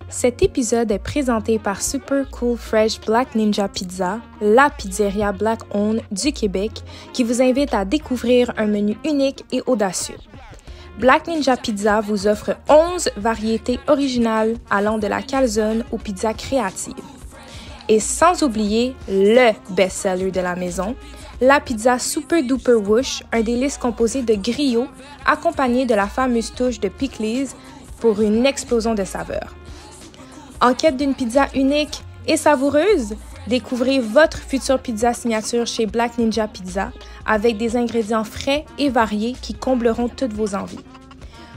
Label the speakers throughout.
Speaker 1: Cet épisode est présenté par Super Cool Fresh Black Ninja Pizza, la pizzeria Black-owned du Québec, qui vous invite à découvrir un menu unique et audacieux. Black Ninja Pizza vous offre 11 variétés originales allant de la calzone aux pizzas créatives. Et sans oublier le best-seller de la maison, la pizza Super Duper Whoosh, un délice composé de griots accompagné de la fameuse touche de pickles pour une explosion de saveurs. En quête d'une pizza unique et savoureuse? Découvrez votre future pizza signature chez Black Ninja Pizza avec des ingrédients frais et variés qui combleront toutes vos envies.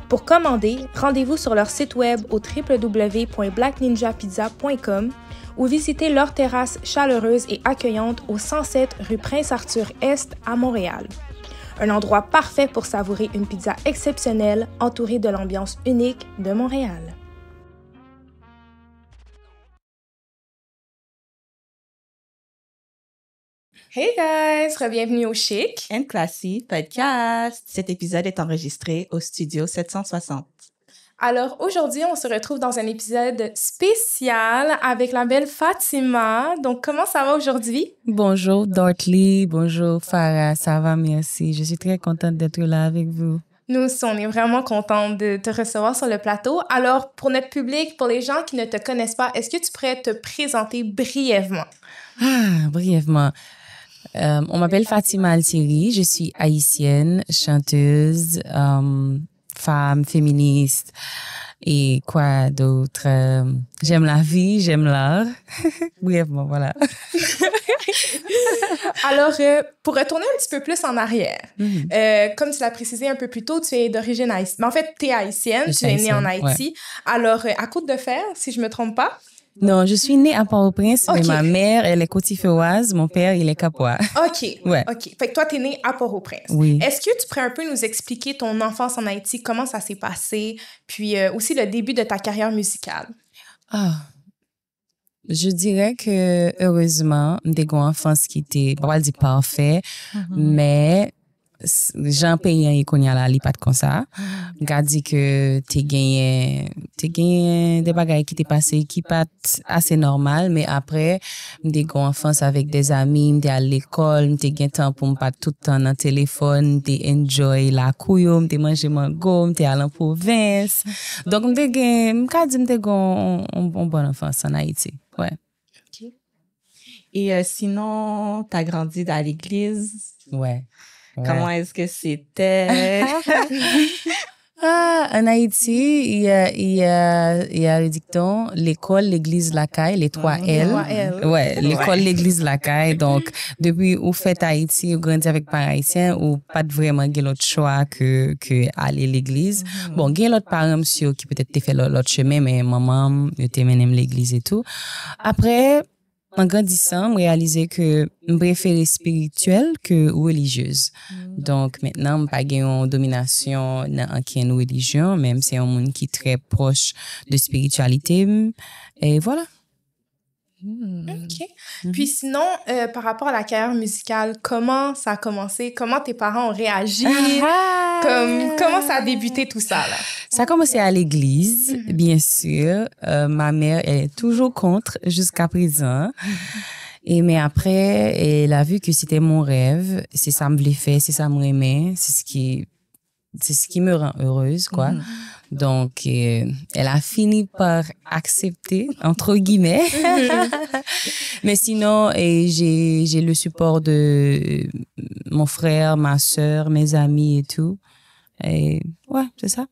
Speaker 1: Pour commander, rendez-vous sur leur site web au www.blackninjapizza.com ou visitez leur terrasse chaleureuse et accueillante au 107 rue Prince-Arthur-Est à Montréal. Un endroit parfait pour savourer une pizza exceptionnelle entourée de l'ambiance unique de Montréal. Hey guys, bienvenue au Chic
Speaker 2: and Classy podcast. Cet épisode est enregistré au studio 760.
Speaker 1: Alors aujourd'hui, on se retrouve dans un épisode spécial avec la belle Fatima. Donc, comment ça va aujourd'hui?
Speaker 3: Bonjour Dortly, bonjour Farah, ça va, merci. Je suis très contente d'être là avec vous.
Speaker 1: Nous aussi, on est vraiment contents de te recevoir sur le plateau. Alors, pour notre public, pour les gens qui ne te connaissent pas, est-ce que tu pourrais te présenter brièvement?
Speaker 3: Brièvement. On m'appelle Fatima Altieri, je suis haïtienne, chanteuse, femme, féministe et quoi d'autre. J'aime la vie, j'aime l'art. Brièvement, voilà.
Speaker 1: Alors, pour retourner un petit peu plus en arrière, comme tu l'as précisé un peu plus tôt, tu es d'origine haïtienne. Mais en fait, tu es haïtienne, tu es née en Haïti. Ouais. Alors, à Côte-de-Fer, si je me trompe pas?
Speaker 3: Non, je suis née à Port-au-Prince, mais ma mère, elle est côtiféroise, mon père, il est capois.
Speaker 1: OK, ouais. OK. Fait que toi, t'es née à Port-au-Prince.
Speaker 3: Oui.
Speaker 1: Est-ce que tu pourrais un peu nous expliquer ton enfance en Haïti, comment ça s'est passé, puis aussi le début de ta carrière musicale?
Speaker 3: Je dirais que, heureusement, j'ai une enfance qui était, pas dire parfait, mais j'en paye un qu'on y a là, li pas comme ça. G'a dit que t'es gagné des bagages qui t'es passé qui pas assez normal, mais après, des grands enfance avec des amis, m'te à l'école, m'te gagné temps pour m'pas tout le temps dans le téléphone, m'te enjoy la couille, m'te manger mango, m'te à la province. Donc, m'te gagné, m'te gagné une bonne enfance en Haïti. Ouais.
Speaker 2: Okay. Et sinon, t'as grandi dans l'église?
Speaker 3: Ouais.
Speaker 2: Comment est-ce que c'était?
Speaker 3: En Haïti, il y a le dicton, l'école, l'église, la caille, les 3 L. Ouais, l'école, l'église, la caille. Donc, depuis où fait Haïti, ou grandi avec parents haïtiens, ou pas vraiment l'autre choix que aller à l'église. Bon, il y a l'autre parents, monsieur, qui peut-être t'ai fait l'autre chemin, mais maman, t'ai mené l'église et tout. Après, en grandissant, je réalisais que je préférais spirituelle que religieuse. Donc, maintenant, je n'ai pas une domination dans une religion, même si c'est un monde qui est très proche de spiritualité. Et voilà.
Speaker 1: OK. Puis sinon, par rapport à la carrière musicale, comment ça a commencé? Comment tes parents ont réagi? Comment ça a débuté tout ça, là?
Speaker 3: Ça a commencé à l'église, bien sûr. Ma mère, elle est toujours contre jusqu'à présent. Mais après, elle a vu que c'était mon rêve. C'est ça que je voulais faire, c'est ça que je aimais. C'est ce qui me rend heureuse, quoi. Donc, elle a fini par accepter, entre guillemets. Mais sinon, j'ai le support de mon frère, ma sœur, mes amis et tout. Et ouais, c'est ça.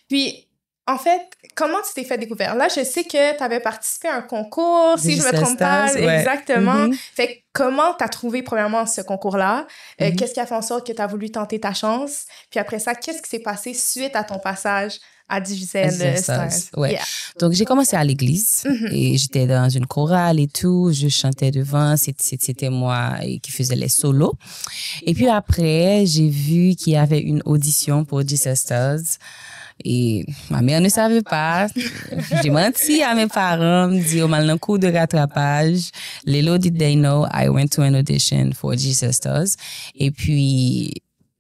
Speaker 1: Puis, en fait, comment tu t'es fait découvrir? Là, je sais que tu avais participé à un concours, si je me trompe pas. Ouais. Exactement. Fait que comment tu as trouvé, premièrement, ce concours-là? Qu'est-ce qui a fait en sorte que tu as voulu tenter ta chance? Puis après ça, qu'est-ce qui s'est passé suite à ton passage à Digicel Stars?
Speaker 3: Ouais. Yeah. Donc, j'ai commencé à l'église et j'étais dans une chorale et tout. Je chantais devant. C'était moi qui faisais les solos. Et puis après, j'ai vu qu'il y avait une audition pour Digicel Stars. Et ma mère ne savait pas. J'ai menti à mes parents, me dit au mal dans cours de rattrapage. Little did they know I went to an audition for Jesus Stars. Et puis,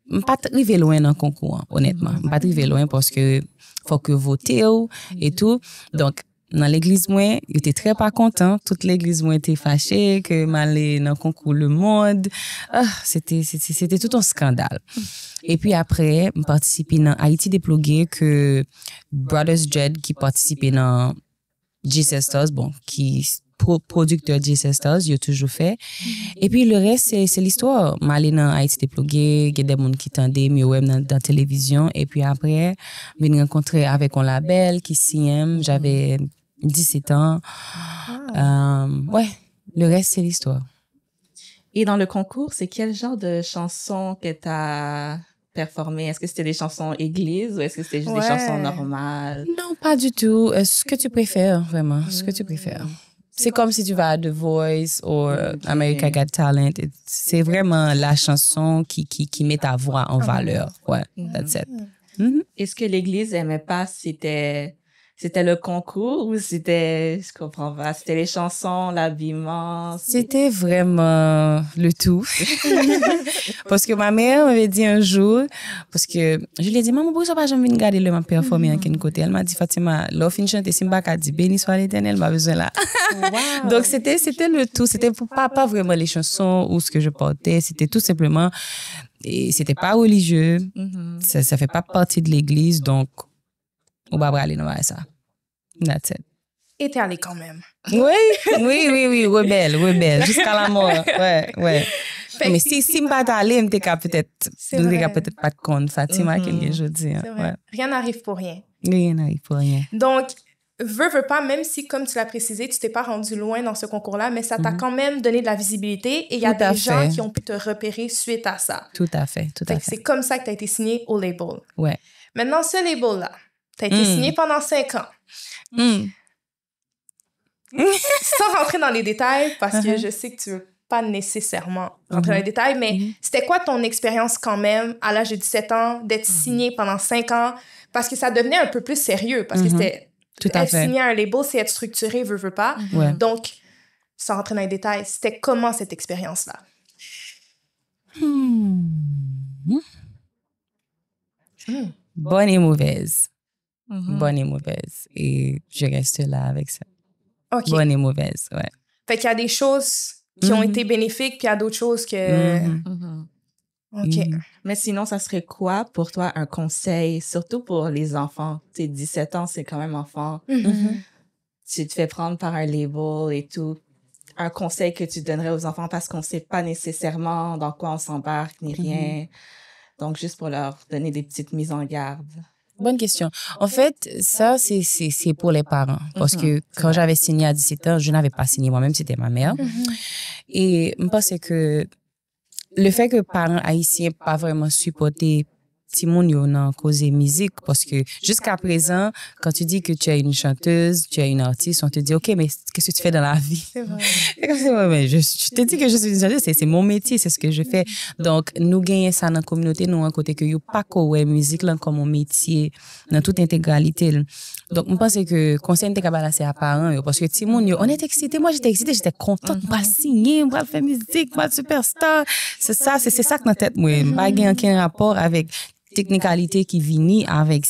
Speaker 3: je ne suis pas arrivé loin dans le concours, honnêtement. Je ne suis pas arrivé loin parce que faut que voter et tout. Donc, dans l'église moi, il était très pas content, toute l'église moi était fâchée que m'allait dans concours Le Monde. C'était tout un scandale. Et puis après, je participé dans Haïti déplogué que Brothers Jed qui participait dans G-Sisters, bon, qui producteur G-Sisters, il a toujours fait. Et puis le reste, c'est l'histoire. Je suis allé dans Haïti déplogué, il y a des gens qui tendaient, mais web dans la télévision. Et puis après, je me rencontré avec un label qui CM, j'avais 17 ans. Ouais, le reste, c'est l'histoire.
Speaker 2: Et dans le concours, c'est quel genre de chansons que tu as performé? Est-ce que c'était des chansons églises ou est-ce que c'était juste des chansons normales?
Speaker 3: Non, pas du tout. Ce que tu préfères, vraiment. Ce que tu préfères. C'est comme si tu vas à The Voice ou America Got Talent. C'est vraiment la chanson qui met ta voix en valeur. Ouais, that's it.
Speaker 2: Est-ce que l'Église aimait pas si c'était le concours ou c'était, je comprends pas, c'était les chansons, l'habillement?
Speaker 3: C'était vraiment le tout. Parce que ma mère m'avait dit un jour, parce que je lui ai dit, maman, pourquoi pas jamais regarder le m'a performer à quel côté? Elle m'a dit, Fatima, l'offre une chante, si m'baka dit, béni soit l'Éternel, m'a besoin là. Wow. Donc c'était le tout. C'était pas vraiment les chansons ou ce que je portais. C'était tout simplement, et c'était pas religieux. Ça fait pas partie de l'église, donc, on va aller dans ça. That's it.
Speaker 1: Et t'es allé quand même.
Speaker 3: Oui, rebelle, jusqu'à la mort. Ouais. Mais si m'pas allé, m'était peut-être pas de compte, Fatima, qu'elle je dis. Ouais.
Speaker 1: Rien n'arrive pour rien.
Speaker 3: Rien n'arrive pour rien.
Speaker 1: Donc, veux pas, même si, comme tu l'as précisé, tu t'es pas rendu loin dans ce concours-là, mais ça t'a quand même donné de la visibilité et il y a des gens qui ont pu te repérer suite à ça.
Speaker 3: Tout à fait.
Speaker 1: C'est comme ça que t'as été signé au label.
Speaker 3: Ouais.
Speaker 1: Maintenant, ce label-là, t'as été signé pendant 5 ans. Sans rentrer dans les détails, parce que je sais que tu veux pas nécessairement rentrer dans les détails, mais c'était quoi ton expérience quand même, à l'âge de 17 ans, d'être signé pendant 5 ans? Parce que ça devenait un peu plus sérieux, parce que c'était... être signé à un label, c'est être structuré, veut pas. Donc, sans rentrer dans les détails, c'était comment cette expérience-là?
Speaker 3: Bonne et mauvaise. Bonne et mauvaise. Et je reste là avec ça.
Speaker 1: Okay.
Speaker 3: Bonne et mauvaise, ouais.
Speaker 1: Fait qu'il y a des choses qui ont été bénéfiques, puis il y a d'autres choses que... OK.
Speaker 2: Mais sinon, ça serait quoi pour toi un conseil, surtout pour les enfants? Tu sais, 17 ans, c'est quand même enfant. Tu te fais prendre par un label et tout. Un conseil que tu donnerais aux enfants parce qu'on sait pas nécessairement dans quoi on s'embarque ni rien. Donc, juste pour leur donner des petites mises en garde.
Speaker 3: Bonne question. En fait, ça, c'est pour les parents. Parce que quand j'avais signé à 17 ans, je n'avais pas signé moi-même, c'était ma mère. Et je pense que le fait que les parents haïtiens pas vraiment supporté petit monde yo nan cause musique parce que jusqu'à présent quand tu dis que tu es une chanteuse, tu es une artiste, on te dit OK mais qu'est-ce que tu fais dans la vie? C'est vrai. Mais je te dis que je suis une chanteuse, c'est mon métier, c'est ce que je fais. Donc nous gagnons ça dans la communauté nous un côté que yo pas ko musique là comme un métier dans toute intégralité. Donc je pense que conseil t'es capable c'est à parents parce que petit monde on est excité, moi j'étais excitée, j'étais contente pas signer, pas faire musique, pas superstar. C'est ça que dans tête moi, pas aucun rapport avec technicalité qui vient avec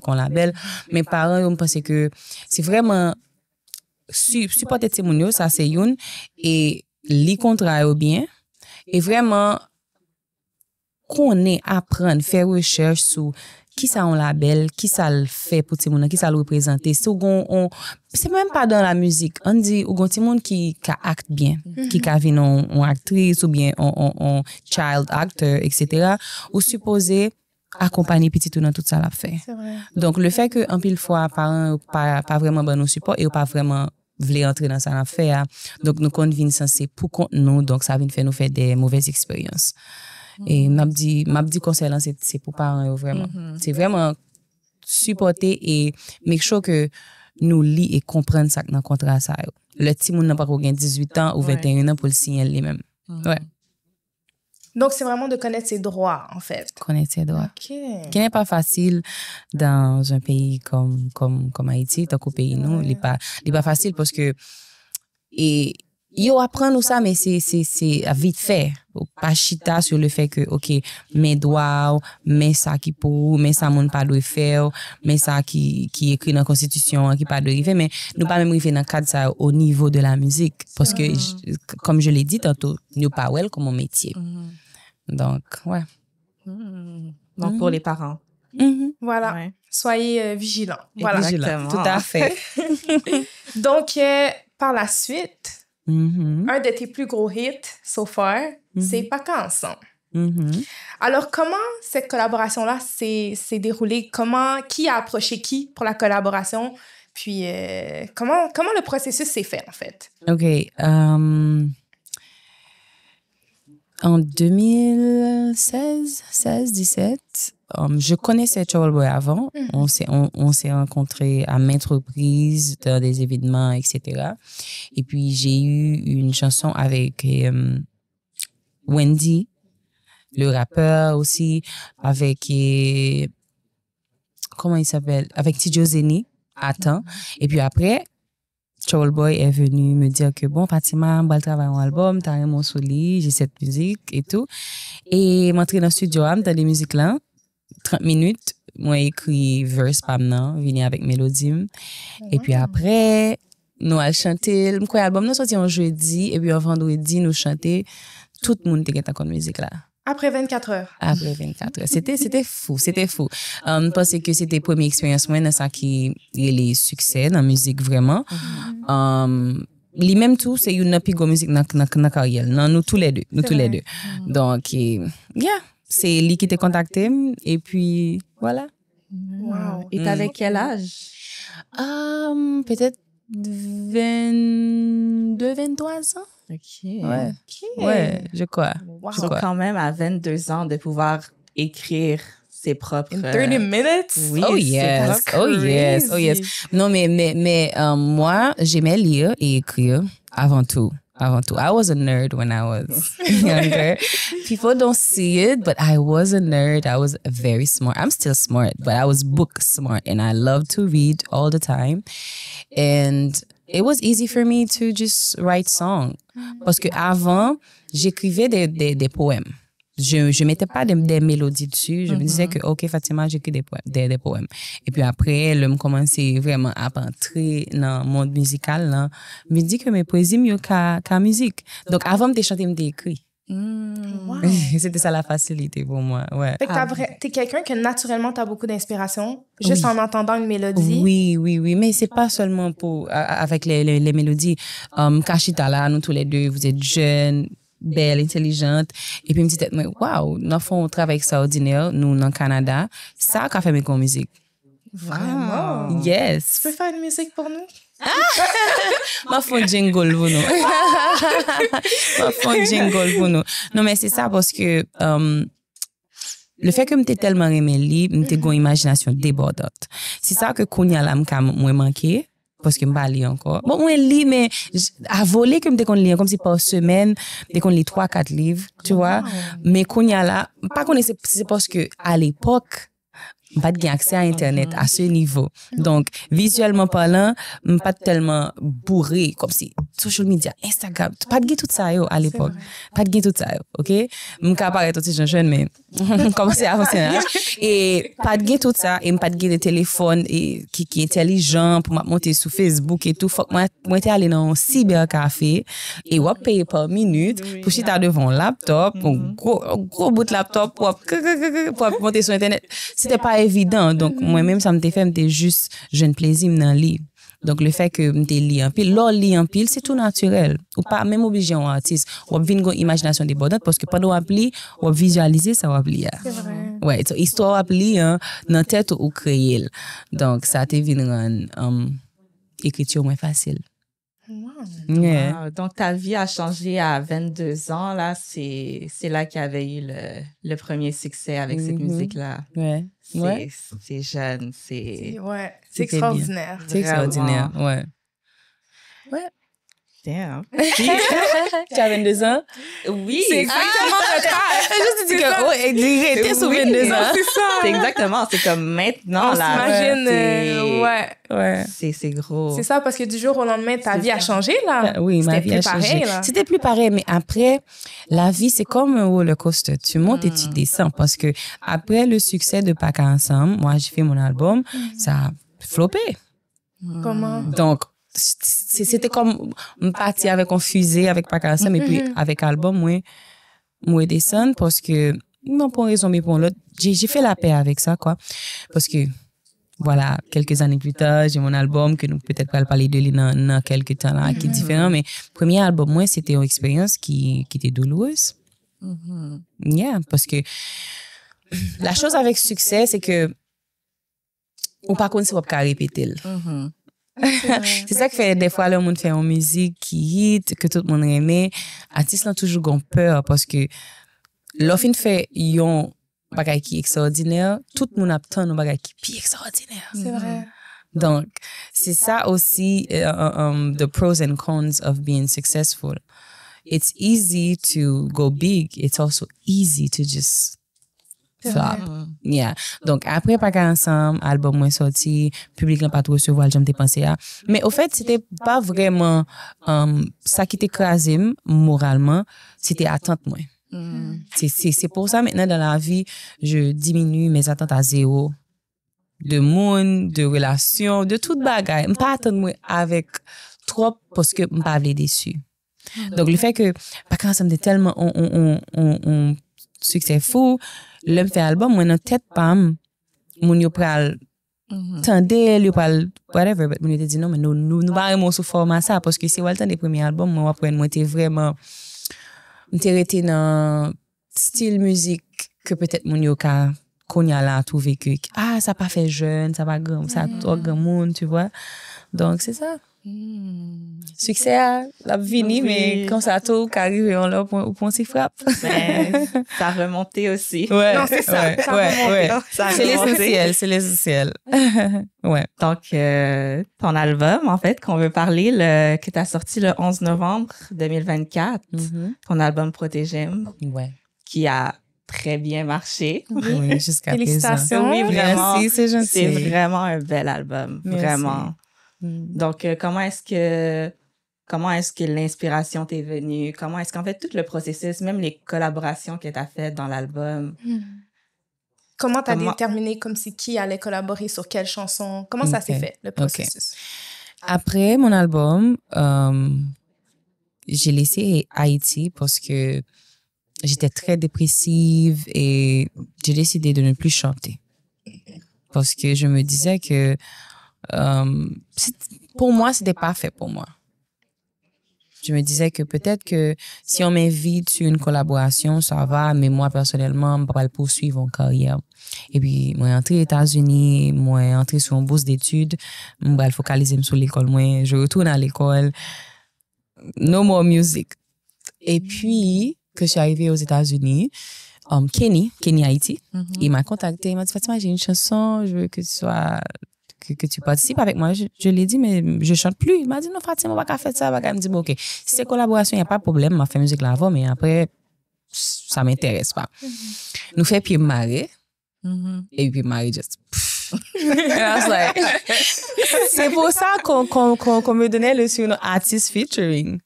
Speaker 3: un label. Mes parents, je pense que c'est vraiment supporter Timounio, ça c'est une, et les contrats bien, et vraiment connaître, apprendre, faire recherche sur qui ça un label, qui ça le fait pour Timounio, qui ça le représente. C'est même pas dans la musique. On dit, ou gon Timoun qui acte bien, qui vient en actrice ou bien en child actor, etc. Ou supposé accompagner petit tout dans tout ça l'a fait.
Speaker 1: C'est vrai.
Speaker 3: Donc le fait que en pile fois parents pas vraiment bon nous support et pas vraiment voulaient entrer dans ça l'a fait donc nous convient c'est pour contre nous donc ça vient faire nous faire des mauvaises expériences. Et m'a dit conseil là c'est pour parents vraiment. C'est vraiment supporter et make sure que nous lit et comprendre ça dans contrat ça. Le petit monde n'a pas 18 ans ou 21 ans pour le signer lui-même. Ouais.
Speaker 1: Donc, c'est vraiment de connaître ses droits, en fait.
Speaker 3: Connaître ses droits.
Speaker 1: OK.
Speaker 3: Qui n'est pas facile dans un pays comme Haïti, tant qu'au pays, nous, il n'est pas facile parce que, et Yo apprend nous ça, mais c'est vite fait. Pas chita sur le fait que, OK, mes doigts, mais ça qui pour, mais ça moun pas doit faire, mais ça qui écrit dans la Constitution, qui pas doit faire, mais nous pas même arriver dans le cadre ça au niveau de la musique. Parce que, comme je l'ai dit tantôt, nous pas well comme mon métier. Donc, ouais.
Speaker 2: Donc, pour les parents.
Speaker 1: Voilà. Ouais. Soyez vigilants. Voilà.
Speaker 3: Vigilants. Tout à fait.
Speaker 1: Donc, par la suite, un de tes plus gros hits so far, c'est Pas qu'à ensemble. Alors, comment cette collaboration-là s'est déroulée? Qui a approché qui pour la collaboration? Puis, comment le processus s'est fait, en fait?
Speaker 3: OK. En 2016-17, je connaissais Troubleboy avant. On s'est rencontrés à maintes reprises dans des événements, etc. Et puis, j'ai eu une chanson avec Wendy, le rappeur aussi, avec... comment il s'appelle? Avec Tidjo Zeni, Attends. Et puis après... Troubleboy est venu me dire que bon, Fatima, on va travailler un album, t'as un mon soli, j'ai cette musique et tout. Et m'entrer dans le studio, dans des musiques là, 30 minutes, moi écrit verse pas maintenant, venir avec mélodie. Et puis après, nous allons chanter, le album nous sorti un jeudi et puis un vendredi nous chanter, tout le monde était dans la musique là.
Speaker 1: Après 24 heures.
Speaker 3: Après 24 heures. C'était fou. Parce que c'était la première expérience, moi, dans ça qui est les succès dans la musique, vraiment. Les mêmes tout, c'est une plus grosse musique dans la carrière. Non, nous tous les deux. Donc, yeah, c'est lui qui t'a contacté. Et puis, voilà.
Speaker 2: Wow. Et t'avais quel âge?
Speaker 3: Peut-être 22, 23 ans.
Speaker 2: OK.
Speaker 3: Ouais, je crois.
Speaker 2: Wow. Donc, quand même, à 22 ans, de pouvoir écrire ses propres...
Speaker 1: In 30 minutes?
Speaker 3: Oui, oh yes. Non, mais moi, j'aimais lire et écrire avant tout. I was a nerd when I was younger. People don't see it, but I was a nerd. I was very smart. I'm still smart, but I was book smart and I loved to read all the time. And it was easy for me to just write songs. Parce que avant, j'écrivais des poèmes. Je mettais pas des mélodies dessus. Je me disais que, OK, Fatima, j'écris des poèmes. Et puis après, je me commençais vraiment à entrer dans le monde musical, là. Je me dis que mes poésies mieux qu'à musique. Donc, avant de chanter, je écrit. Wow. C'était ça la facilité pour moi, ouais.
Speaker 1: Fait que t'es quelqu'un que naturellement t'as beaucoup d'inspiration, juste en entendant une mélodie.
Speaker 3: Oui, mais c'est pas seulement avec les mélodies. Kashita là, nous tous les deux, vous êtes jeunes, belle, intelligente. Et puis, je me dis, wow, nous faisons un travail extraordinaire, nous, dans le Canada. Ça qu'a fait mes musique.
Speaker 1: Vraiment?
Speaker 3: Yes.
Speaker 1: Tu peux faire une musique pour nous?
Speaker 3: Ma fond jingle pour nous. Non, mais c'est ça parce que le fait que m'étais tellement aimé libre, m'étais une imagination débordante. C'est ça que Kounia là m'a manqué. Parce que je ne pas lire encore. Bon, moi, je lis, mais à voler que je lire, comme si par semaine, je lis 3-4 livres, tu vois. Mais quand il y a là, pas qu'on c'est parce que à l'époque, pas de accès à Internet à ce niveau. Donc, visuellement parlant, pas tellement bourré, comme si social media, Instagram, pas de tout ça à l'époque. Pas de tout ça, OK? M'ka paraît aussi jeune, mais comme c'est avancé. Et pas de tout ça, et pas de téléphone et qui est intelligent pour monter sur Facebook et tout. Faut que moi t'es allé dans un cybercafé et on paye par minute pour chiter devant un laptop, un gros bout de laptop pour monter sur Internet. C'était pas évident. Donc, moi-même, ça me fait juste jeune plaisir dans le livre. Donc, le fait que m'te lis en pile, l'or lis en pile, c'est tout naturel. Ou pas même obligé en artiste. Ou bien une imagination débordante parce que pendant qu'on lit, on visualiser ça on lit.
Speaker 1: C'est vrai.
Speaker 3: Ouais, so, histoire on lit dans tête ou créer. Donc, ça te vient rendre écriture moins facile.
Speaker 1: Wow.
Speaker 3: Yeah.
Speaker 2: Wow. Donc, ta vie a changé à 22 ans, là. C'est là qu'il y avait eu le premier succès avec cette musique-là.
Speaker 3: Ouais.
Speaker 2: C'est jeune, c'est
Speaker 1: extraordinaire.
Speaker 3: C'est extraordinaire, ouais.
Speaker 2: Damn.
Speaker 3: Tu as 22 ans?
Speaker 2: Oui.
Speaker 1: C'est exactement le cas.
Speaker 3: Je te dis que, t'es sur 22 ans.
Speaker 2: C'est exactement, c'est comme maintenant,
Speaker 1: on
Speaker 2: là.
Speaker 1: s'imagine,
Speaker 3: Ouais.
Speaker 2: C'est gros.
Speaker 1: C'est ça, parce que du jour au lendemain, ta vie a changé, là.
Speaker 3: Oui, ma vie a changé. C'était plus pareil, mais après, la vie, c'est comme un roller coaster. Tu montes et tu descends, parce que après le succès de Pas qu'ensemble, moi, j'ai fait mon album, ça a floppé.
Speaker 1: Comment?
Speaker 3: Donc, c'était comme me partir avec un fusée, avec Pas qu'ensemble, et puis avec album, moi, descendre, parce que, non, pour une raison, mais pour l'autre, j'ai fait la paix avec ça, quoi. Parce que, voilà, quelques années plus tard, j'ai mon album que nous peut-être pas parler de lui dans quelques temps là, qui est différent, mais premier album, moi, c'était une expérience qui était douloureuse. Yeah, parce que la chose avec succès, c'est que, ou par contre, c'est pas répéter. C'est ça qui fait des fois le monde fait une musique qui hit, que tout le monde aime. Artistes ont toujours ont peur parce que l'offre fait yon bagay qui extraordinaire, tout le monde attend un bagay qui est extraordinaire.
Speaker 1: C'est vrai.
Speaker 3: Donc, c'est ça aussi the pros and cons of being successful. It's easy to go big. It's also easy to just flop. Yeah. Donc, après Pas qu'ensemble, album moins sorti, public n'a pas trop recevoir, j'aime penser à. Mais au fait, c'était pas vraiment ça qui t'écrasait moralement, c'était attente moins. C'est pour ça maintenant dans la vie, je diminue mes attentes à zéro. De monde, de relations, de toute bagaille. Pas attendre avec trop parce que m'pas vle déçu. Donc le fait que Pas qu'ensemble de tellement on succès fou, l'homme fait album, moi dans tête pam, moun yo pral tendel, yo pral whatever, but moun yo te dit non mais nous pas vraiment sous format ça parce que c'est Walton des premiers albums, moi après moi était vraiment m'était dans style musique que peut-être moun yo ka konya là trouvé que ça pas fait jeune, ça pas grand, ça trop grand monde, tu vois. Donc c'est ça. Succès la vini, mais quand ça tout arrive on là au point s'y frappe.
Speaker 2: Ça a remonté aussi.
Speaker 3: Ouais.
Speaker 1: Non, c'est ça.
Speaker 3: Ouais. C'est l'essentiel. Ouais.
Speaker 2: Donc ton album en fait qu'on veut parler que tu as sorti le 11 novembre 2024, ton album Protégem.
Speaker 3: Ouais.
Speaker 2: Qui a très bien marché.
Speaker 3: Oui, jusqu'à
Speaker 1: Félicitations.
Speaker 2: Oui, vraiment.
Speaker 3: Merci, c'est gentil.
Speaker 2: C'est vraiment un bel album.
Speaker 3: Merci.
Speaker 2: Vraiment. Donc, comment est-ce que l'inspiration t'est venue? Comment est-ce qu'en fait, tout le processus, même les collaborations que tu as faites dans l'album?
Speaker 1: Comment tu as déterminé comme c'est qui allait collaborer sur quelle chanson? Comment ça s'est fait, le processus?
Speaker 3: Après mon album, j'ai laissé Haïti parce que j'étais très dépressive et j'ai décidé de ne plus chanter. Parce que je me disais que pour moi, c'était pas fait pour moi. Je me disais que peut-être que si on m'invite sur une collaboration, ça va, mais moi, personnellement, je ne vais pas poursuivre en carrière. Et puis, moi, entré aux États-Unis, moi, entré sur une bourse d'études, je vais focaliser sur l'école. Moi, je retourne à l'école. No more music. Et puis, que je suis arrivée aux États-Unis, Kenny Haïti, il m'a contacté, il m'a dit, Fatima, j'ai une chanson, je veux que tu sois... que tu participes avec moi. Je l'ai dit, mais je chante plus. Il m'a dit, non, Fatima, on va pas faire ça. Il me dit, bon, OK, si c'est collaboration, il n'y a pas de problème. On va faire musique là avant, mais après, ça m'intéresse pas. Nous fait Pied Maré. Et puis Maré, just... And I was like, c'est pour ça qu'on me donnait le surnom artist featuring.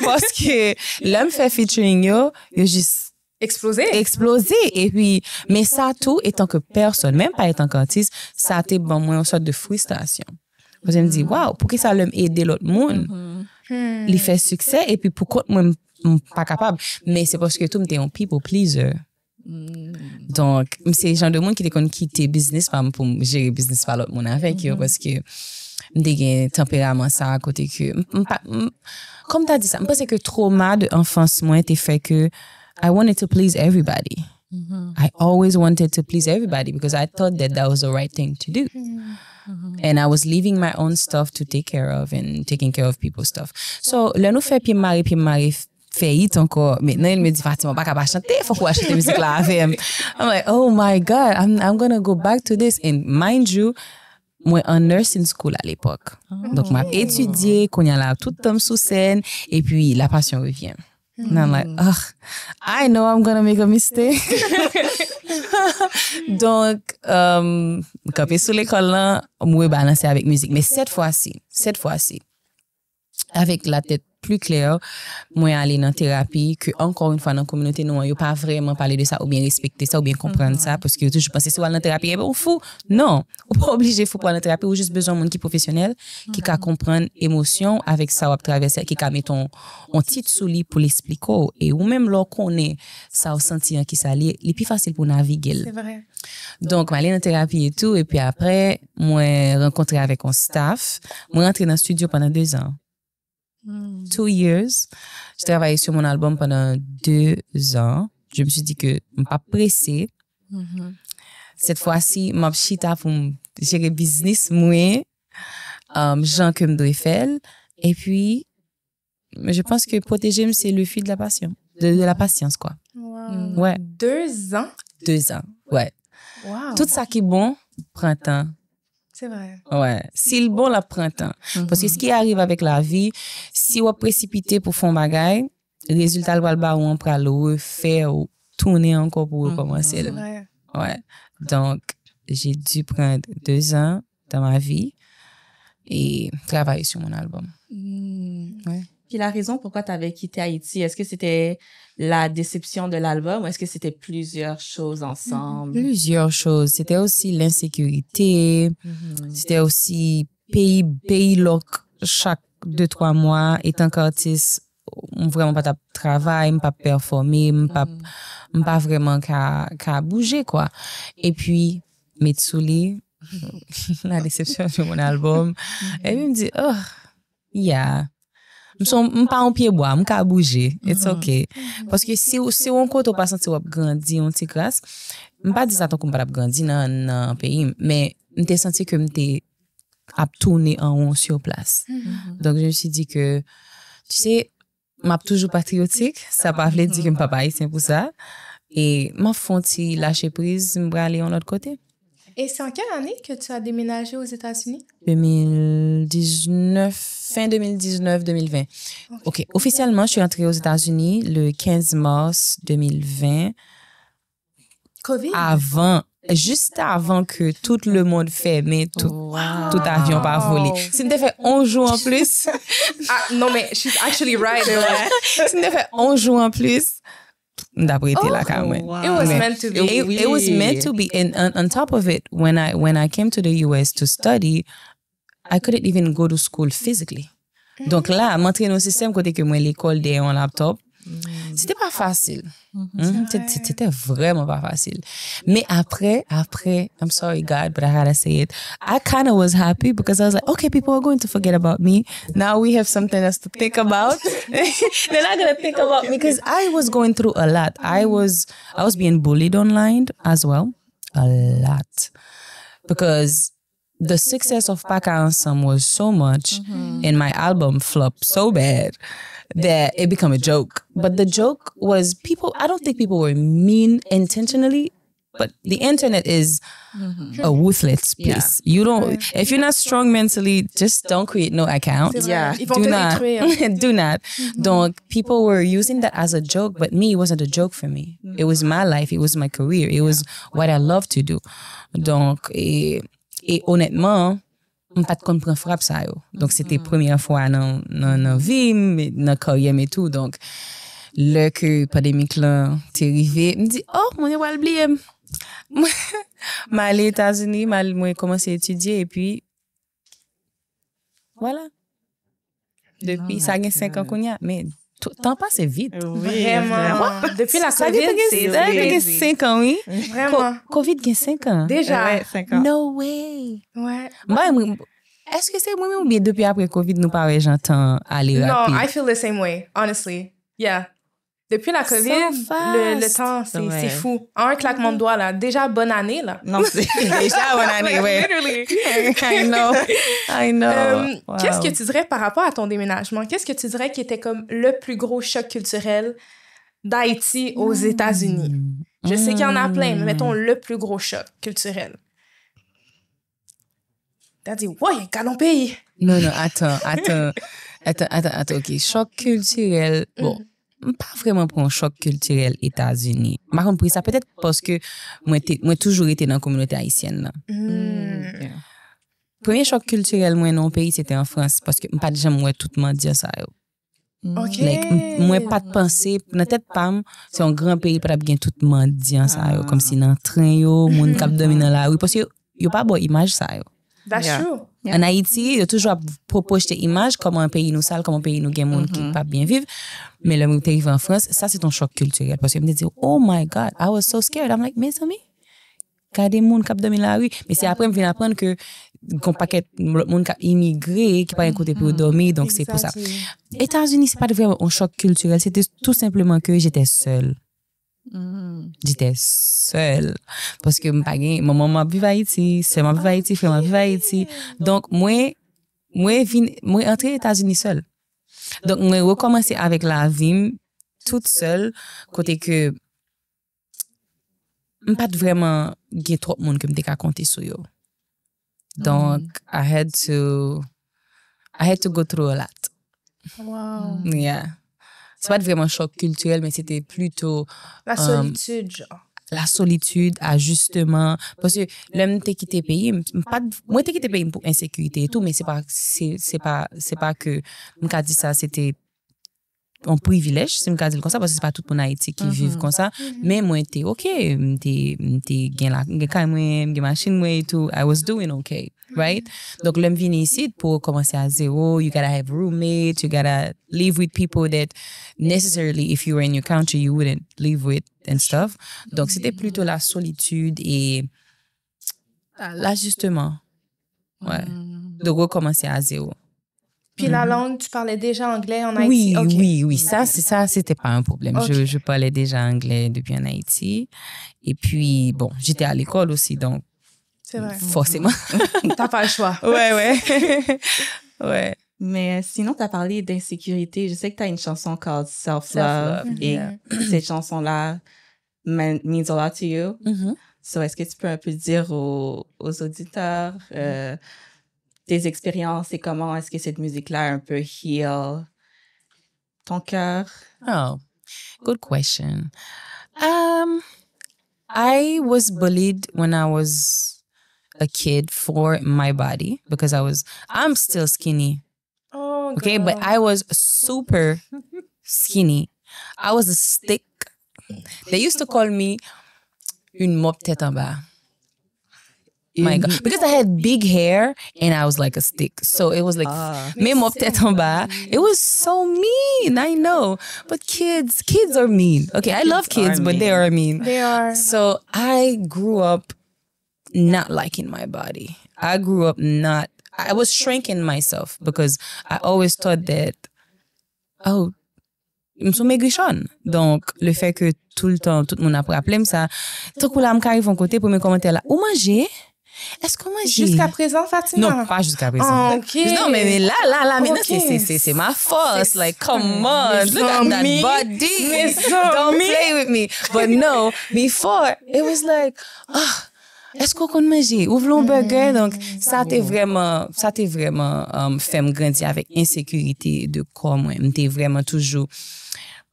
Speaker 3: Parce que l'homme fait featuring, yo juste
Speaker 1: explosé.
Speaker 3: Et puis, mais ça tout, étant que personne, même pas étant qu'artiste, ça a été bon, moi, une sorte de frustration. Parce que je me dis, waouh, pour que ça l'homme aider l'autre monde, il fait succès, et puis pourquoi moi, je suis pas capable. Mais c'est parce que tout m'était un people pleaser. Donc, c'est le genre de monde qui te quitter business pour gérer business par l'autre monde avec eux, parce que j'ai un tempérament ça à côté que, comme tu as dit ça, je pense que trauma de enfance, moi, t'es fait que I wanted to please everybody. I always wanted to please everybody because I thought that was the right thing to do. And I was leaving my own stuff to take care of and taking care of people's stuff. So, là, nous fait Pied Maré fait hit encore. Maintenant, il me dit, Fatima, pas capable chanter, faut qu'on achète musique là avec. I'm like, oh my God, I'm gonna go back to this. And mind you, moi, en nursing school à l'époque. Donc, m'a étudié, qu'on y a là tout le temps sous scène, et puis la passion revient. And I'm like, ugh, I know I'm gonna make a mistake. Donc, quand je suis sous l'école là, moi balancer avec musique. Mais cette fois-ci, avec la tête plus claire, moi aller dans thérapie, que encore une fois dans la communauté, nous n'avons pas vraiment parlé de ça, ou bien respecter ça, ou bien comprendre ça, parce que toujours penser si on va dans thérapie, on fou. Non, on pas obligé faut prendre la thérapie, ou juste besoin de monde qui est professionnel, qui peut comprendre émotion avec ça, ou traverser, qui peut mettre un titre sous lui pour l'expliquer, et ou même là qu'on est, ça au sentiment qui s'allie, il est plus facile pour naviguer.
Speaker 1: C'est vrai.
Speaker 3: Donc, aller dans thérapie et tout, et puis après, moi rencontré avec un staff, moi rentré dans le studio pendant 2 ans. 2 years. Je travaillé sur mon album pendant 2 ans. Je me suis dit que je ne suis pas pressée. Cette fois-ci, je suis pour gérer business, moi, gens que je dois faire. Et puis, je pense que protéger, c'est le fil de la patience. De la patience, quoi.
Speaker 1: Wow.
Speaker 3: Ouais.
Speaker 1: 2 ans?
Speaker 3: 2 ans, ouais.
Speaker 1: Wow.
Speaker 3: Tout ça qui est bon, prend temps.
Speaker 1: C'est vrai.
Speaker 3: Ouais. Si le bon, la printemps. Parce que ce qui arrive avec la vie, si on précipité pour faire un bagage, le résultat va le bas ou on peut le refaire ou tourner encore pour recommencer.
Speaker 1: C'est vrai.
Speaker 3: Ouais. Donc, j'ai dû prendre 2 ans dans ma vie et travailler sur mon album. Ouais.
Speaker 2: Puis la raison pourquoi tu avais quitté Haïti, est-ce que c'était la déception de l'album ou est-ce que c'était plusieurs choses ensemble?
Speaker 3: Plusieurs choses. C'était aussi l'insécurité. C'était aussi pays loc chaque 2-3 mois. Étant qu'artiste, vraiment pas de travail, pas performer, pas vraiment qu'à bouger, quoi. Et puis, Metsuli, la déception de mon album, elle me dit, oh, yeah. Je suis pas en pied bois, je peux bouger. It's okay. Parce que si on compte pas sentir ou grandir en petit classe, je pas dire ça tant qu'on pas grandir dans pays, mais je senti que je a tourné en rond sur place. Donc je me suis dit que tu sais, m'a toujours patriotique, ça pas veut dire que je pas haïtien pour ça et m'a fonti lâcher prise, me aller en l'autre côté.
Speaker 1: Et c'est en quelle année que tu as déménagé aux États-Unis?
Speaker 3: 2019, fin 2019-2020. OK. Officiellement, je suis entrée aux États-Unis le 15 mars 2020.
Speaker 1: COVID?
Speaker 3: Juste avant que tout le monde fermait, tout avion pas volé. Si me fait 11 jours en plus.
Speaker 1: Non, mais she's actually right.
Speaker 3: Si me fait 11 jours en plus. D'après été là quand même.
Speaker 1: It was meant to be.
Speaker 3: It was meant to be. And on top of it, when I came to the US to study, I couldn't even go to school physically. Donc là, m'entrer dans le système côté que moi l'école derrière un laptop, c'était pas facile. C'était vraiment pas facile. Mais après, I'm sorry God, but I gotta say it. I kind of was happy because I was like, okay, people are going to forget about me. Now we have something else to think about. They're not gonna think about me because I was going through a lot. I was being bullied online as well, a lot, because the success of Paka Ensemble was so much, and my album flopped so bad that it became a joke. But the joke was I don't think people were mean intentionally, but the internet is a ruthless place. You don't, if you're not strong mentally, just don't create no account.
Speaker 1: Yeah.
Speaker 3: Do not. Donc, people were using that as a joke, but me, it wasn't a joke for me. It was my life. It was my career. It was what I love to do. Donc, et honnêtement, je pas de comprendre frappe ça yo. Donc c'était première fois dans vie, dans carrière et tout. Donc le que pandémique là t'est arrivé, me dit oh mon va oublier. M'aller aux États-Unis, moi commencer à étudier et puis voilà. Depuis ça a 5 ans qu'on y a, mais temps passe vite.
Speaker 1: Oui, vraiment. Depuis la COVID,
Speaker 3: c'est 5 ans, oui.
Speaker 1: Vraiment.
Speaker 3: COVID a 5 ans.
Speaker 1: Déjà.
Speaker 2: Ouais, 5 ans.
Speaker 3: No way.
Speaker 1: Ouais.
Speaker 3: Est-ce que c'est moi-même ou bien depuis après COVID, nous paraît j'entends aller rapide?
Speaker 1: No, I feel the same way, honestly. Yeah. Depuis la COVID, le temps, c'est fou. Un claquement de doigts, là. Déjà, bonne année, là.
Speaker 2: Non, c'est déjà bonne année, ouais.
Speaker 1: Literally.
Speaker 3: I know. Wow.
Speaker 1: Qu'est-ce que tu dirais par rapport à ton déménagement? Qu'est-ce que tu dirais qui était comme le plus gros choc culturel d'Haïti aux États-Unis? Je sais qu'il y en a plein, mais mettons le plus gros choc culturel. T'as dit, ouais, il y a un canon pays.
Speaker 3: Non, attends, OK. Choc culturel. Bon. pas vraiment pour un choc culturel États-Unis. Par contre, pour ça, peut-être parce que moi toujours été dans la communauté haïtienne. Là.
Speaker 2: Yeah.
Speaker 3: Premier choc culturel, moi, dans le pays, c'était en France, parce que pas de gens, moi, tout le monde dire ça.
Speaker 1: OK.
Speaker 3: Like, moi, pas de penser, dans tête pas, c'est un grand pays, pas bien tout le monde dire ça, comme si dans le train, yo, moun kap dormi dans la rue, parce que yo pas bonne image ça, yo.
Speaker 1: That's true.
Speaker 3: En Haïti, il y a toujours proposé des images comme un pays nous sale, comme un pays nous gagne monde qui pas bien vivre. Mais là, où tu arrives en France, ça c'est ton choc culturel. Parce que je me dis, oh my God, I was so scared. I'm like, mes amis, quand des gens qui dorment dans la rue. Mais c'est après, je viens apprendre que qu'on paquet de monde qui immigré, qui pas un côté pour dormir, donc c'est pour ça. États-Unis, c'est pas vraiment un choc culturel, c'était tout simplement que j'étais seule. J'étais seule parce que mon maman vit à Haïti, c'est ma vie à Haïti, frère ma vie à Haïti. Donc moi entré aux États-Unis seule. Donc moi recommencer avec la vie toute seule côté que pas vraiment gagner trop de monde que me t'ai compter sur yo. Donc I had to go through a lot.
Speaker 1: Wow.
Speaker 3: Yeah. C'est pas vraiment un choc culturel, mais c'était plutôt
Speaker 1: La solitude, genre.
Speaker 3: La solitude, ajustement. Parce que l'homme t'es quitté pays, moi t'es quitté pays pour insécurité et tout, mais c'est pas que, m'ka dit ça, c'était un privilège, si m'ka dit comme ça, parce que c'est pas tout mon Haïti qui vivent comme ça. Mais moi, t'es OK, t'es gain machine, moi et tout, I was doing okay. Right? Donc, l'homme vient ici pour commencer à zéro. You gotta have roommates. You gotta live with people that necessarily, if you were in your country, you wouldn't live with and stuff. Donc, c'était plutôt la solitude et l'ajustement. Ouais. De recommencer à zéro.
Speaker 1: Puis la langue, tu parlais déjà anglais en Haïti?
Speaker 3: Oui. Ça, c'était pas un problème. Okay. Je parlais déjà anglais depuis en Haïti. Et puis, bon, j'étais à l'école aussi, donc.
Speaker 1: C'est vrai.
Speaker 3: Forcément.
Speaker 1: T'as pas le choix.
Speaker 3: Ouais.
Speaker 2: Mais sinon, t'as parlé d'insécurité. Je sais que t'as une chanson called Self-Love. Et cette chanson-là means a lot to you. So, est-ce que tu peux un peu dire aux auditeurs tes expériences et comment est-ce que cette musique-là un peu heal ton cœur?
Speaker 3: Oh, good question. I was bullied when I was a kid for my body because I'm still skinny.
Speaker 1: Oh,
Speaker 3: okay, but I was super skinny. I was a stick. They used to call me une mop tête en bas. My God, because I had big hair and I was like a stick, so it was like me mop tête en bas. It was so mean, I know, but kids are mean. Okay, I love kids, but they are mean.
Speaker 1: They are.
Speaker 3: So I grew up not liking my body. I was shrinking myself because I always thought that, je suis maigrichonne. Donc, le fait que tout le temps, tout le monde a appelé ça, tout le monde arrive en côté pour me commenter là, où manger? Est-ce qu'on mange?
Speaker 1: Jusqu'à présent, Fatima?
Speaker 3: Non, pas jusqu'à présent.
Speaker 1: OK.
Speaker 3: Non, mais là, maintenant, c'est ma force. Like, come on, look at that body. Don't play with me. But no, before, it was like, est-ce qu'on peut manger? Ouvre un burger. Donc, ça t'est vraiment fait me grandir avec insécurité de corps, moi. M'était vraiment toujours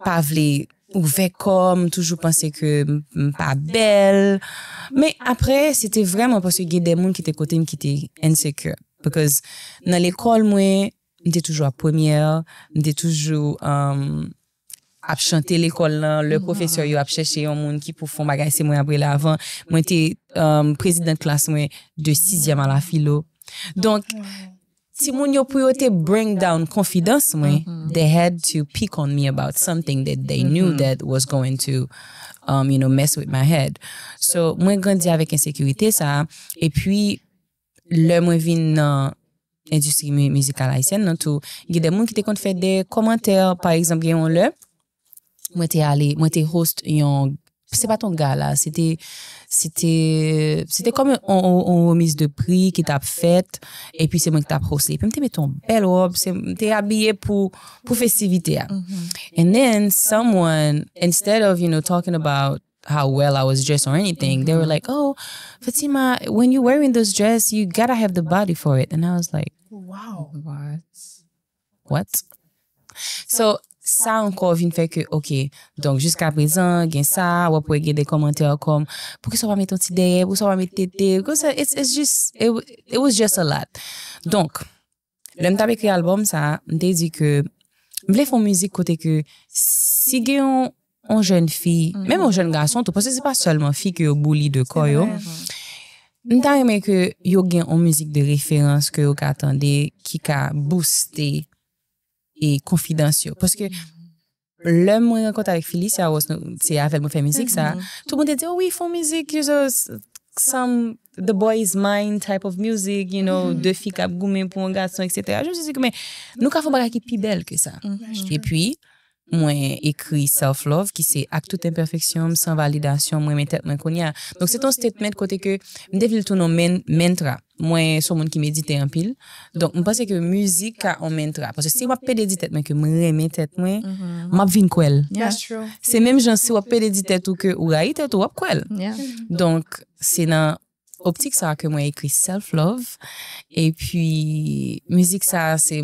Speaker 3: pas vle ouvert comme, toujours penser que pas belle. Mais après, c'était vraiment parce que il y a des gens qui étaient côté qui étaient insecure. Because dans l'école, moi, j'étais toujours à première, j'étais toujours, à chanter l'école là, le professeur yo a cherché un monde qui pour faire bagay c'est moi après là avant moi j'étais président classe moi de 6e à la philo. Donc si mon yo pour te bring down confidence moi they had to pick on me about something that they knew that was going to mess with my head. So moi grandi avec insécurité ça et puis le moi vinn dans industrie musicale haïtienne non tout il y a des gens qui te fait des commentaires par exemple on le moi t'es host c'est pas ton gars là c'était comme on remise de prix qui t'a fait et puis c'est moi qui t'a hosté puis me met ton belle robe t'es habillé pour festivité and then someone instead of talking about how well I was dressed or anything they were like, oh Fatima, when you're wearing this dress you gotta have the body for it. And I was like,
Speaker 1: wow,
Speaker 3: what? So ça encore vient faire que, OK, donc jusqu'à présent, il y a ça, ou après, il y a des commentaires comme, pourquoi ça va mettre ton petit derrière, pourquoi ça va mettre tété, it was just a lot. Donc, le m't'a écrit l'album, ça, m't'a dit que, m'voulais faire musique côté que, si il y a une jeune fille, même un jeune garçon, tout, parce que c'est pas seulement fille que au bouli de quoi, yo. M't'a aimé que, yo gen une musique de référence que yo attendez, qui a boosté et confidentiel. Parce que, le moi rencontre avec Felicia, c'est avec moi faire musique, ça. Tout le monde dit, oh oui, ils font musique, you know, some, the boy is mine type of music, you know, deux filles qui ont goumé pour un garçon, etc. Je me suis dit que, mais, nous, avons fait qui plus belle que ça. Et puis, moi, écrit Self-Love, qui c'est acte toute imperfection, sans validation, moi, mes têtes, moi, qu'on y a. Donc, c'est un statement côté que, je devais le tourner mentra. Moi, c'est monde qui médite en pile. Donc, je pense que musique a un mentra. Parce que si je peux méditer, mais que je remets tête, moi, je vais quoi.
Speaker 1: That's true.
Speaker 3: C'est même genre, si je peux méditer ou que, ou raït tête, ou quoi. Donc, c'est dans optique ça que moi écrit Self-Love. Et puis, musique ça, c'est,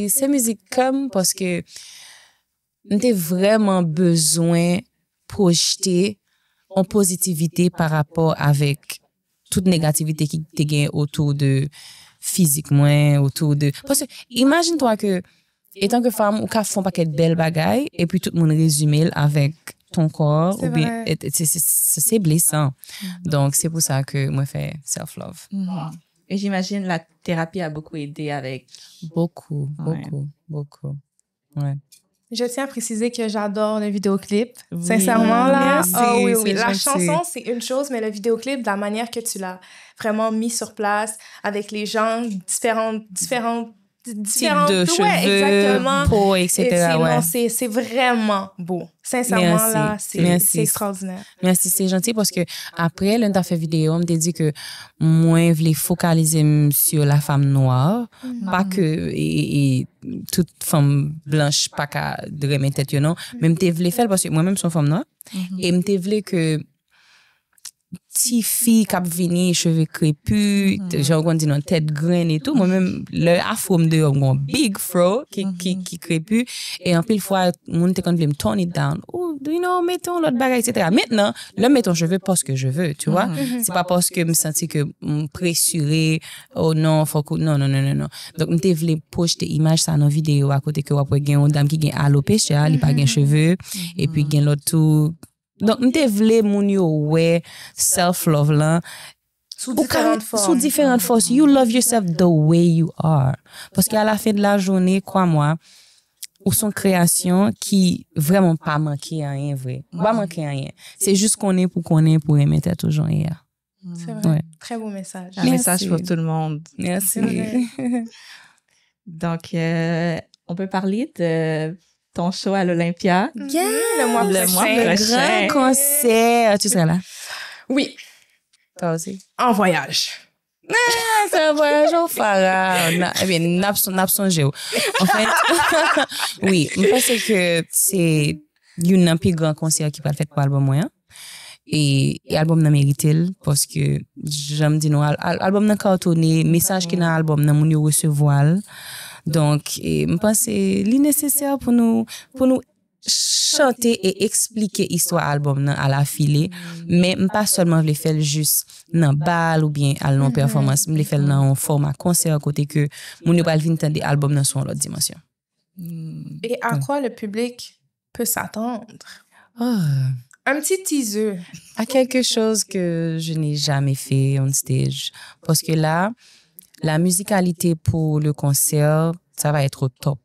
Speaker 3: c'est musique comme, parce que, j'ai vraiment besoin de projeter en positivité par rapport avec toute négativité qui te gagne autour de physiquement, autour de... Parce que, imagine-toi que, étant que femme, ou qu'à font pas de belles bagailles, et puis tout le monde résume avec ton corps, ou bien, c'est blessant. Donc, c'est pour ça que moi, je fais self-love.
Speaker 2: Et j'imagine la thérapie a beaucoup aidé avec...
Speaker 3: Beaucoup. Ouais.
Speaker 1: Je tiens à préciser que j'adore le vidéoclip. Sincèrement, là.
Speaker 3: Merci,
Speaker 1: Oui. La
Speaker 3: gentil.
Speaker 1: chanson, c'est une chose, mais le vidéoclip, de la manière que tu l'as vraiment mis sur place, avec les gens, différents
Speaker 3: Type de cheveux,
Speaker 1: exactement.
Speaker 3: peau, etc.
Speaker 1: Non, c'est vraiment beau. Sincèrement, là, c'est extraordinaire.
Speaker 3: Merci, c'est gentil parce que après, l'un t'a fait vidéo, on t'a dit que moi, je voulais focaliser sur la femme noire, pas que, et toute femme blanche, pas qu'à de remettre tête, you know. Mais je voulais faire parce que moi-même, je suis une femme noire. Et je voulais que, petite fille qui a venu cheveux crépus j'ai encore dit non tête graine et tout moi-même le afro me de un big fro qui crépus et en pile fois mon te quand me turn it down oh you know mettons l'autre bagage etc. Maintenant le mettons cheveux parce que je veux tu vois c'est pas parce que me senti que pressuré oh non faut que non donc me voulais poster image ça dans vidéo à côté que après gagne une dame qui gagne alopecia il pas gagne cheveux et puis gagne l'autre tout. Donc, m'te vle moun yo ouais self-love là
Speaker 1: sous différentes
Speaker 3: formes. You love yourself the way you are. Parce qu'à la fin de la journée, crois-moi, ou son création qui vraiment pas manquer à rien vrai. Pas manquer à rien. C'est juste qu'on est pour aimer être toujours hier.
Speaker 1: C'est vrai. Ouais. Très beau message.
Speaker 2: Un message pour tout le monde.
Speaker 3: Merci.
Speaker 2: Donc, on peut parler de ton show à l'Olympia.
Speaker 1: Le mois prochain.
Speaker 3: Grand concert. Tu seras là?
Speaker 1: Oui.
Speaker 3: Toi aussi?
Speaker 1: En voyage.
Speaker 3: C'est un voyage au Farah. Eh bien, n'a songé. En fait, oui, je pense que c'est un plus grand concert qui va être fait pour l'album moyen. Et l'album n'a mérité parce que j'aime dire non, l'album n'a cartonné, message qui dans l'album n'a moun yo recevoir. Donc, je pense que c'est nécessaire pour nous chanter et expliquer l'histoire album à la filée, mais pas seulement le faire juste dans bal ou bien à long performance, mais le faire dans un format concert à côté que mon ne pas venir entendre album dans son autre dimension.
Speaker 1: Et à quoi le public peut s'attendre? Un petit teaser.
Speaker 3: À quelque chose que je n'ai jamais fait on stage. Parce que là, la musicalité pour le concert, ça va être au top.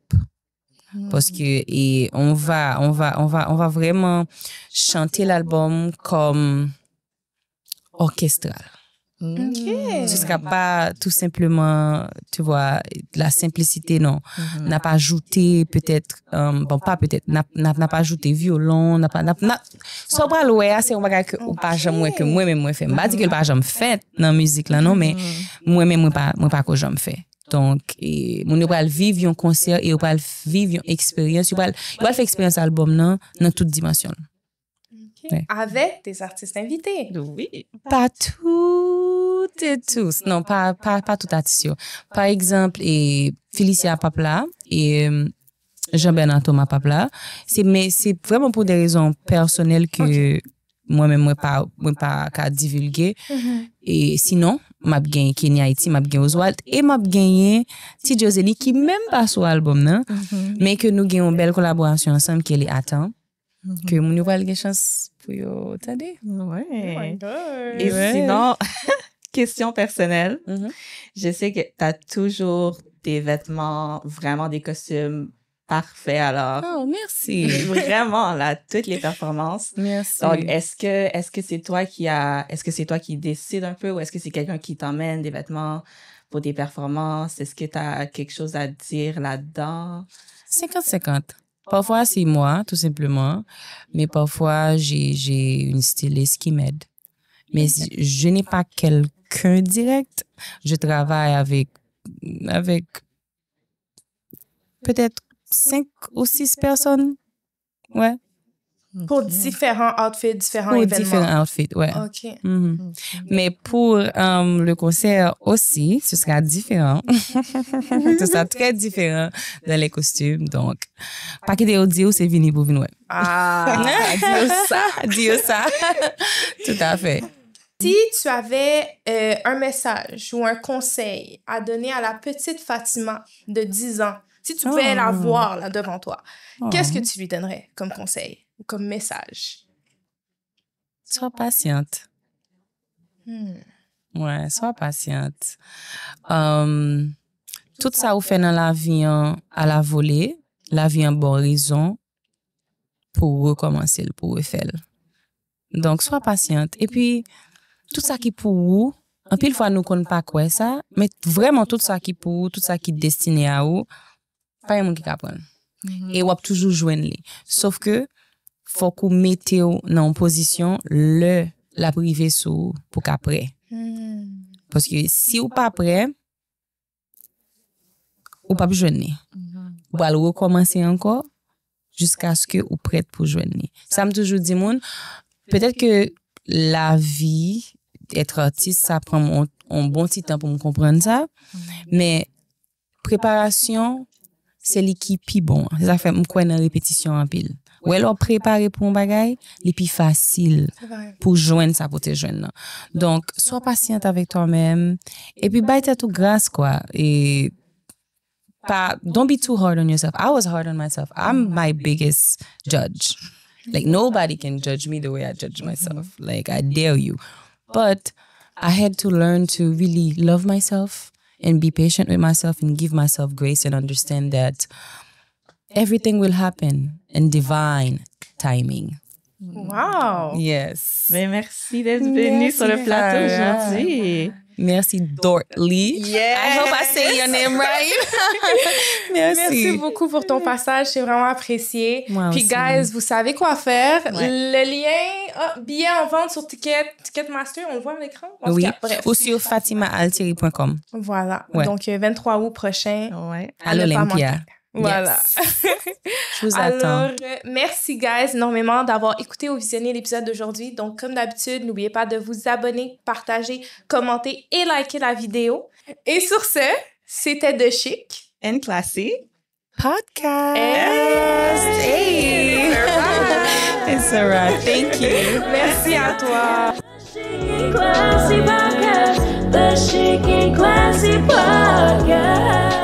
Speaker 3: Parce que on va vraiment chanter l'album comme orchestral. Ce sera pas tout simplement, tu vois, la simplicité, non. N'a pas ajouté peut-être, n'a pas ajouté violon, ça va louer, c'est un bagage que, ou pas jamais, que moi-même, moi fait. Pas dit que pas jamais fait dans la musique, là, non, mais moi-même, moi pas que jamais fait. Donc, on va vivre un concert et on va vivre une expérience, on va faire expérience album, dans toute dimension.
Speaker 1: Ouais. Avec des artistes invités.
Speaker 2: Oui.
Speaker 3: Pas toutes et tous. Non, pas tout artiste. Par exemple, Felicia Papla et Jean-Bernard Thomas Papla. Mais c'est vraiment pour des raisons personnelles que moi-même, moi pas qu'à divulguer. Et sinon, m'a gagné Kenya Haiti, m'a gagné Oswald et m'a gagné Ti Josely qui même pas sur l'album, non? Mais que nous gagnons une belle collaboration ensemble qui est attend. Que nous va avoir chance pour yo t'aider.
Speaker 2: Ouais.
Speaker 1: Oh my God.
Speaker 2: Et sinon, question personnelle. Je sais que t'as toujours des vêtements, vraiment des costumes parfaits, alors.
Speaker 3: Oh, merci.
Speaker 2: Vraiment, là, toutes les performances.
Speaker 3: Merci.
Speaker 2: Donc, est-ce que c'est toi qui décides un peu ou est-ce que c'est quelqu'un qui t'emmène des vêtements pour des performances? Est-ce que t'as quelque chose à dire là-dedans?
Speaker 3: 50-50. Parfois, c'est moi, tout simplement. Mais parfois, j'ai une styliste qui m'aide. Mais je n'ai pas quelqu'un direct. Je travaille avec peut-être 5 ou 6 personnes. Ouais.
Speaker 1: Pour différents outfits, différents
Speaker 3: Pour
Speaker 1: événements.
Speaker 3: différents outfits, ouais.
Speaker 1: OK.
Speaker 3: Mais pour le concert aussi, ce sera différent. Ce sera très différent dans les costumes. Donc, pas que des audios, c'est fini pour venir.
Speaker 1: Ah,
Speaker 3: Dis ça. Tout à fait.
Speaker 1: si tu avais un message ou un conseil à donner à la petite Fatima de 10 ans, si tu pouvais la voir là devant toi, qu'est-ce que tu lui donnerais comme conseil ou comme message?
Speaker 3: Sois patiente. Ouais, sois patiente. Tout ça vous fait dans la vie à la volée, la vie en bonne raison pour recommencer, pour refaire. Donc, sois patiente. Et puis, tout ça qui pour vous, en pile fois nous connaissons pas quoi ça, mais vraiment tout ça qui pour vous, tout ça qui est destiné à vous, pas un monde qui comprend. Et on va toujours joindre. Sauf que, faut qu'on mette dans une position la privé sous pour qu'après. Parce que si ou pas prêt, ou pas joindre. Ou va recommencer encore jusqu'à ce que ou prête pour joindre. Ça me toujours dit moun, peut-être que la vie, être artiste, ça prend un bon petit temps pour me comprendre ça, mais préparation, c'est l'équipe qui bon. Ça fait me connait en répétition en pile. Ou alors préparer pour un bagage, les plus facile pour joindre ça pour te joindre. Donc, sois patiente avec toi-même et puis baille tout grâce quoi et don't be too hard on yourself. I was hard on myself. I'm my biggest judge. Like nobody can judge me the way I judge myself. Like I dare you. But I had to learn to really love myself and be patient with myself and give myself grace and understand that everything will happen in divine timing.
Speaker 1: Wow!
Speaker 3: Yes.
Speaker 2: Mais merci d'être venu sur le plateau aujourd'hui.
Speaker 3: Merci, Dortly.
Speaker 1: Yes.
Speaker 3: I hope I say your name right.
Speaker 1: Merci beaucoup pour ton passage, c'est vraiment apprécié.
Speaker 3: Moi
Speaker 1: Puis,
Speaker 3: aussi.
Speaker 1: guys, vous savez quoi faire.
Speaker 2: Ouais.
Speaker 1: Le lien, billets en vente sur Ticketmaster, on le voit à l'écran? En tout
Speaker 3: Oui.
Speaker 1: cas, bref.
Speaker 3: Ou sur fatimaalthierry.com.
Speaker 1: Voilà.
Speaker 3: Ouais.
Speaker 1: Donc, 23 août prochain.
Speaker 2: Ouais.
Speaker 3: À
Speaker 1: ne pas
Speaker 3: l'Olympia.
Speaker 1: manquer. Voilà.
Speaker 3: Je vous attends.
Speaker 1: Alors, merci, guys, énormément d'avoir écouté ou visionné l'épisode d'aujourd'hui. Donc, comme d'habitude, n'oubliez pas de vous abonner, partager, commenter et liker la vidéo. Et sur ce, c'était The Chic.
Speaker 2: And classy.
Speaker 3: Podcast.
Speaker 1: Hey!
Speaker 3: It's a wrap. Thank you.
Speaker 1: Merci à toi.
Speaker 4: Classy Podcast, the Chic and Classy Podcast.